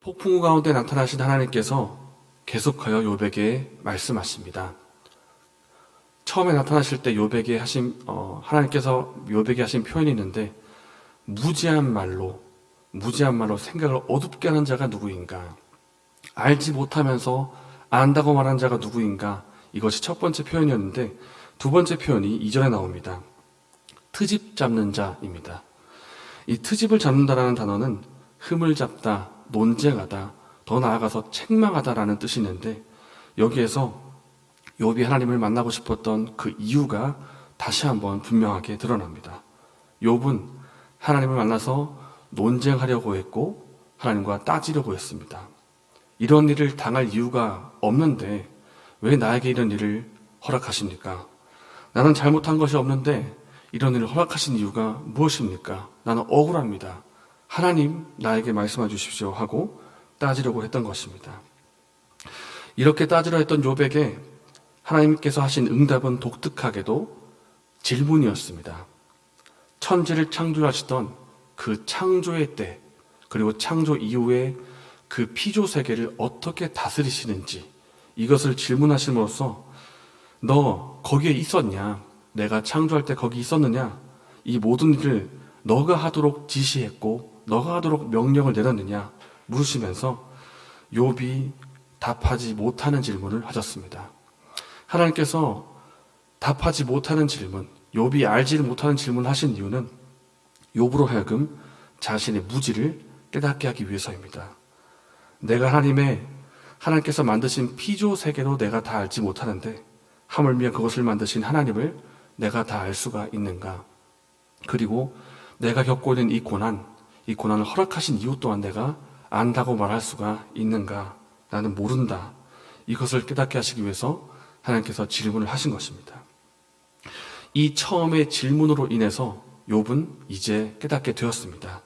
폭풍우 가운데 나타나신 하나님께서 계속하여 욥에게 말씀하십니다. 처음에 나타나실 때 욥에게 하나님께서 욥에게 하신 표현이 있는데, 무지한 말로 생각을 어둡게 하는 자가 누구인가? 알지 못하면서 안다고 말하는 자가 누구인가? 이것이 첫 번째 표현이었는데, 두 번째 표현이 2절에 나옵니다. 트집 잡는 자입니다. 이 트집을 잡는다라는 단어는 흠을 잡다, 논쟁하다, 더 나아가서 책망하다라는 뜻이 있는데, 여기에서 욥이 하나님을 만나고 싶었던 그 이유가 다시 한번 분명하게 드러납니다. 욥은 하나님을 만나서 논쟁하려고 했고 하나님과 따지려고 했습니다. 이런 일을 당할 이유가 없는데 왜 나에게 이런 일을 허락하십니까? 나는 잘못한 것이 없는데 이런 일을 허락하신 이유가 무엇입니까? 나는 억울합니다. 하나님, 나에게 말씀해 주십시오 하고 따지려고 했던 것입니다. 이렇게 따지려 했던 욥에게 하나님께서 하신 응답은 독특하게도 질문이었습니다. 천지를 창조하시던 그 창조의 때, 그리고 창조 이후에 그 피조 세계를 어떻게 다스리시는지, 이것을 질문하심으로써 너 거기에 있었냐? 내가 창조할 때 거기 있었느냐? 이 모든 일을 너가 하도록 지시했고 너가 하도록 명령을 내렸느냐? 물으시면서 욥이 답하지 못하는 질문을 하셨습니다. 하나님께서 답하지 못하는 질문, 욥이 알지를 못하는 질문을 하신 이유는 욥으로 하여금 자신의 무지를 깨닫게 하기 위해서입니다. 내가 하나님께서 만드신 피조 세계도 내가 다 알지 못하는데 하물며 그것을 만드신 하나님을 내가 다 알 수가 있는가? 그리고 내가 겪고 있는 이 고난을 허락하신 이유 또한 내가 안다고 말할 수가 있는가? 나는 모른다. 이것을 깨닫게 하시기 위해서 하나님께서 질문을 하신 것입니다. 이 처음의 질문으로 인해서 욥은 이제 깨닫게 되었습니다.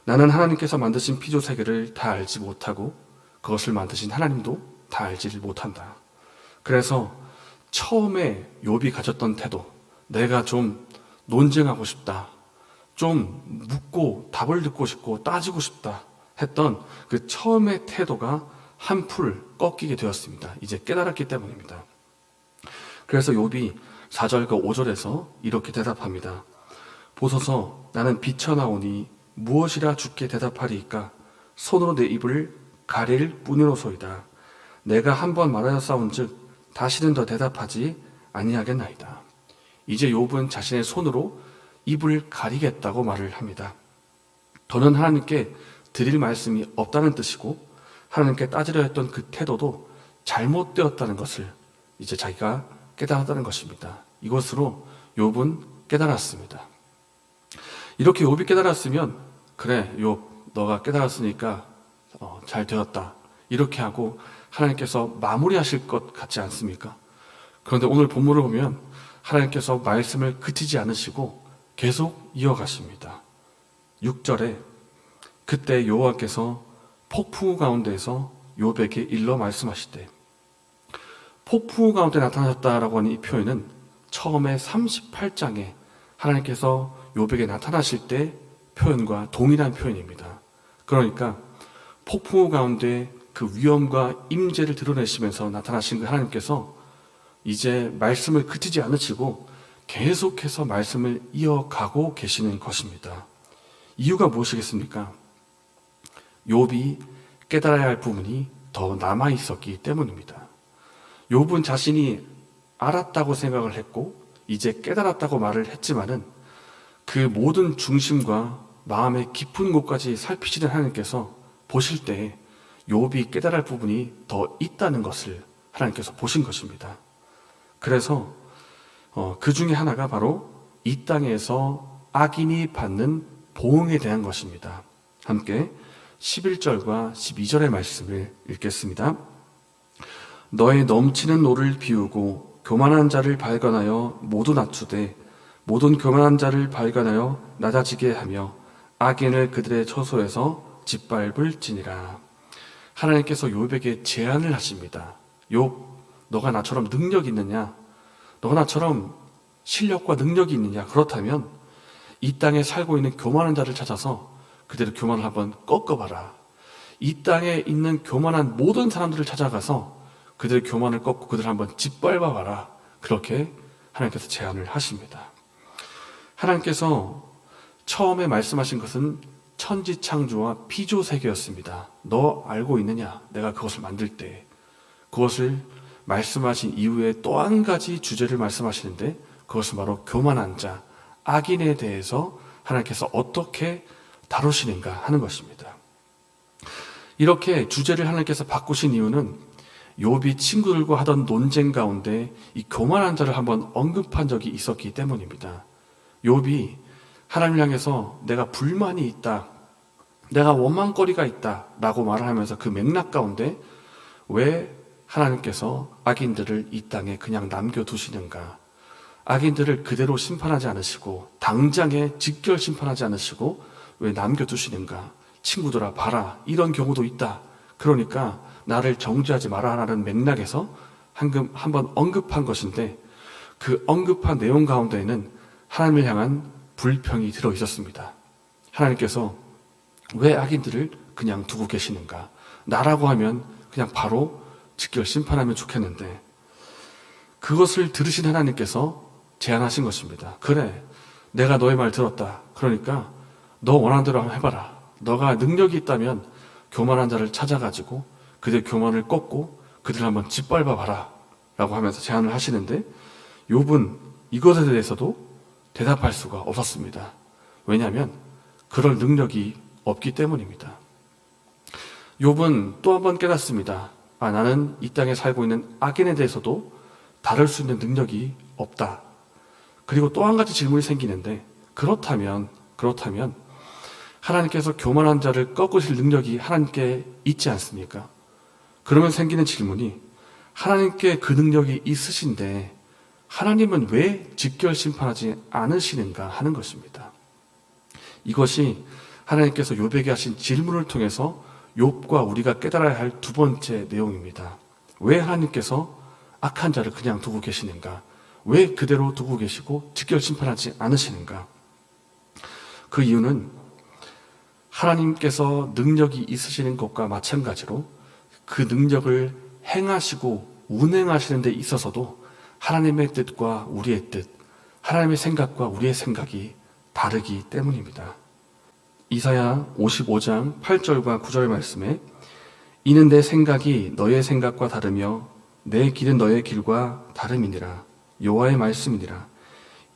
나는 하나님께서 만드신 피조 세계를 다 알지 못하고 그것을 만드신 하나님도 다 알지를 못한다. 그래서 처음에 욥이 가졌던 태도, 내가 좀 논쟁하고 싶다, 좀 묻고 답을 듣고 싶고 따지고 싶다 했던 그 처음의 태도가 한풀 꺾이게 되었습니다. 이제 깨달았기 때문입니다. 그래서 욥이 4절과 5절에서 이렇게 대답합니다. 보소서, 나는 비쳐나오니 무엇이라 주께 대답하리이까? 손으로 내 입을 가릴 뿐이로소이다. 내가 한번 말하였사온즉 다시는 더 대답하지 아니하겠나이다. 이제 욥은 자신의 손으로 입을 가리겠다고 말을 합니다. 더는 하나님께 드릴 말씀이 없다는 뜻이고 하나님께 따지려 했던 그 태도도 잘못되었다는 것을 이제 자기가 깨달았다는 것입니다. 이것으로 욥은 깨달았습니다. 이렇게 욥이 깨달았으면 그래, 욥, 너가 깨달았으니까 잘 되었다. 이렇게 하고 하나님께서 마무리하실 것 같지 않습니까? 그런데 오늘 본문을 보면 하나님께서 말씀을 그치지 않으시고 계속 이어가십니다. 6절에 그때 여호와께서 폭풍우 가운데에서 욥에게 일러 말씀하시되, 폭풍우 가운데 나타나셨다라고 하는 이 표현은 처음에 38장에 하나님께서 욥에게 나타나실 때 표현과 동일한 표현입니다. 그러니까 폭풍우 가운데 그 위엄과 임재를 드러내시면서 나타나신 그 하나님께서 이제 말씀을 그치지 않으시고 계속해서 말씀을 이어가고 계시는 것입니다. 이유가 무엇이겠습니까? 욥이 깨달아야 할 부분이 더 남아 있었기 때문입니다. 욥은 자신이 알았다고 생각을 했고 이제 깨달았다고 말을 했지만은 그 모든 중심과 마음의 깊은 곳까지 살피시는 하나님께서 보실 때 욥이 깨달아야 할 부분이 더 있다는 것을 하나님께서 보신 것입니다. 그래서 그 중에 하나가 바로 이 땅에서 악인이 받는 보응에 대한 것입니다. 함께 11절과 12절의 말씀을 읽겠습니다. 너의 넘치는 노를 비우고 교만한 자를 발견하여 모두 낮추되 모든 교만한 자를 발견하여 낮아지게 하며 악인을 그들의 처소에서 짓밟을지니라. 하나님께서 욥에게 제안을 하십니다. 욥, 너가 나처럼 능력이 있느냐? 너가 나처럼 실력과 능력이 있느냐? 그렇다면 이 땅에 살고 있는 교만한 자를 찾아서 그들의 교만을 한번 꺾어봐라. 이 땅에 있는 교만한 모든 사람들을 찾아가서 그들의 교만을 꺾고 그들을 한번 짓밟아 봐라. 그렇게 하나님께서 제안을 하십니다. 하나님께서 처음에 말씀하신 것은 천지창조와 피조세계였습니다. 너 알고 있느냐? 내가 그것을 만들 때. 그것을 말씀하신 이후에 또 한 가지 주제를 말씀하시는데 그것은 바로 교만한 자, 악인에 대해서 하나님께서 어떻게 다루시는가 하는 것입니다. 이렇게 주제를 하나님께서 바꾸신 이유는 욥이 친구들과 하던 논쟁 가운데 이 교만한 자를 한번 언급한 적이 있었기 때문입니다. 욥이 하나님을 향해서 내가 불만이 있다, 내가 원망거리가 있다 라고 말을 하면서 그 맥락 가운데 왜 하나님께서 악인들을 이 땅에 그냥 남겨두시는가, 악인들을 그대로 심판하지 않으시고 당장에 직결 심판하지 않으시고 왜 남겨두시는가, 친구들아 봐라 이런 경우도 있다, 그러니까 나를 정죄하지 마라 라는 맥락에서 한번 언급한 것인데 그 언급한 내용 가운데에는 하나님을 향한 불평이 들어있었습니다. 하나님께서 왜 악인들을 그냥 두고 계시는가, 나라고 하면 그냥 바로 직결 심판하면 좋겠는데, 그것을 들으신 하나님께서 제안하신 것입니다. 그래, 내가 너의 말 들었다. 그러니까 너 원하는 대로 한번 해봐라. 너가 능력이 있다면 교만한 자를 찾아가지고 그들 교만을 꺾고 그들을 한번 짓밟아 봐라 라고 하면서 제안을 하시는데 욥은 이것에 대해서도 대답할 수가 없었습니다. 왜냐하면 그럴 능력이 없기 때문입니다. 욥은 또 한 번 깨닫습니다. 나는 이 땅에 살고 있는 악인에 대해서도 다룰 수 있는 능력이 없다. 그리고 또 한 가지 질문이 생기는데 그렇다면 하나님께서 교만한 자를 꺾으실 능력이 하나님께 있지 않습니까? 그러면 생기는 질문이, 하나님께 그 능력이 있으신데 하나님은 왜 직결 심판하지 않으시는가 하는 것입니다. 이것이 하나님께서 욥에게 하신 질문을 통해서 욥과 우리가 깨달아야 할 두 번째 내용입니다. 왜 하나님께서 악한 자를 그냥 두고 계시는가? 왜 그대로 두고 계시고 직결 심판하지 않으시는가? 그 이유는 하나님께서 능력이 있으시는 것과 마찬가지로 그 능력을 행하시고 운행하시는 데 있어서도 하나님의 뜻과 우리의 뜻, 하나님의 생각과 우리의 생각이 다르기 때문입니다. 이사야 55장 8절과 9절 말씀에 이는 내 생각이 너의 생각과 다르며 내 길은 너의 길과 다름이니라. 여호와의 말씀이니라.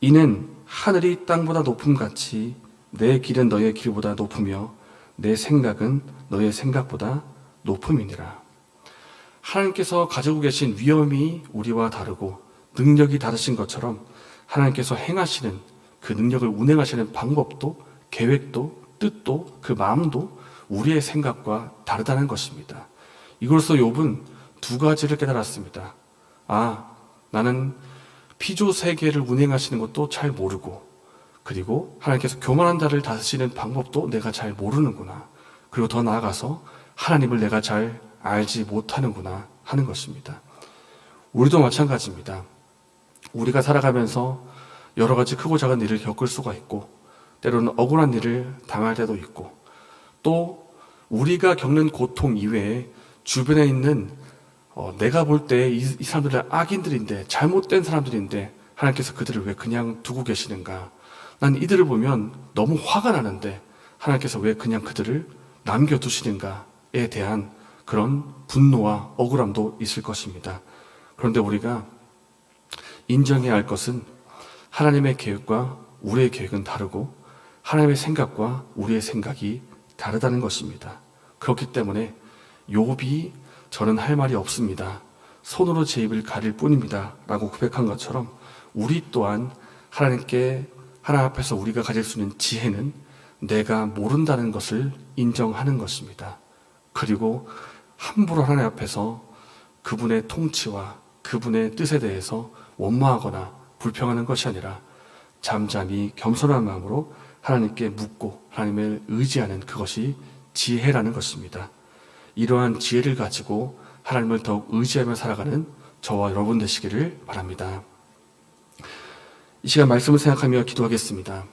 이는 하늘이 땅보다 높음같이 내 길은 너의 길보다 높으며 내 생각은 너의 생각보다 높음이니라. 하나님께서 가지고 계신 위엄이 우리와 다르고 능력이 다르신 것처럼 하나님께서 행하시는 그 능력을 운행하시는 방법도 계획도 뜻도 그 마음도 우리의 생각과 다르다는 것입니다. 이로써 욥은 두 가지를 깨달았습니다. 나는 피조 세계를 운행하시는 것도 잘 모르고, 그리고 하나님께서 교만한 자를 다스리는 방법도 내가 잘 모르는구나. 그리고 더 나아가서 하나님을 내가 잘 알지 못하는구나 하는 것입니다. 우리도 마찬가지입니다. 우리가 살아가면서 여러 가지 크고 작은 일을 겪을 수가 있고, 때로는 억울한 일을 당할 때도 있고, 또 우리가 겪는 고통 이외에 주변에 있는 내가 볼 때 이 사람들은 악인들인데, 잘못된 사람들인데 하나님께서 그들을 왜 그냥 두고 계시는가? 난 이들을 보면 너무 화가 나는데 하나님께서 왜 그냥 그들을 남겨두시는가에 대한 그런 분노와 억울함도 있을 것입니다. 그런데 우리가 인정해야 할 것은 하나님의 계획과 우리의 계획은 다르고 하나님의 생각과 우리의 생각이 다르다는 것입니다. 그렇기 때문에 욥이 저는 할 말이 없습니다. 손으로 제 입을 가릴 뿐입니다. 라고 고백한 것처럼 우리 또한 하나님 앞에서 우리가 가질 수 있는 지혜는 내가 모른다는 것을 인정하는 것입니다. 그리고 함부로 하나님 앞에서 그분의 통치와 그분의 뜻에 대해서 원망하거나 불평하는 것이 아니라 잠잠히 겸손한 마음으로 하나님께 묻고 하나님을 의지하는 그것이 지혜라는 것입니다. 이러한 지혜를 가지고 하나님을 더욱 의지하며 살아가는 저와 여러분 되시기를 바랍니다. 이 시간 말씀을 생각하며 기도하겠습니다.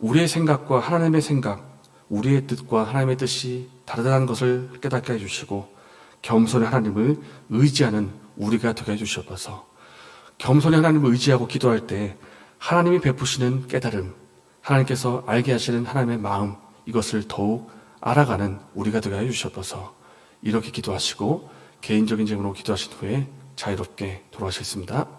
우리의 생각과 하나님의 생각, 우리의 뜻과 하나님의 뜻이 다르다는 것을 깨닫게 해주시고 겸손히 하나님을 의지하는 우리가 되게 해주시옵소서. 겸손히 하나님을 의지하고 기도할 때 하나님이 베푸시는 깨달음, 하나님께서 알게 하시는 하나님의 마음, 이것을 더욱 알아가는 우리가 되게 해주시옵소서. 이렇게 기도하시고 개인적인 질문으로 기도하신 후에 자유롭게 돌아가시겠습니다.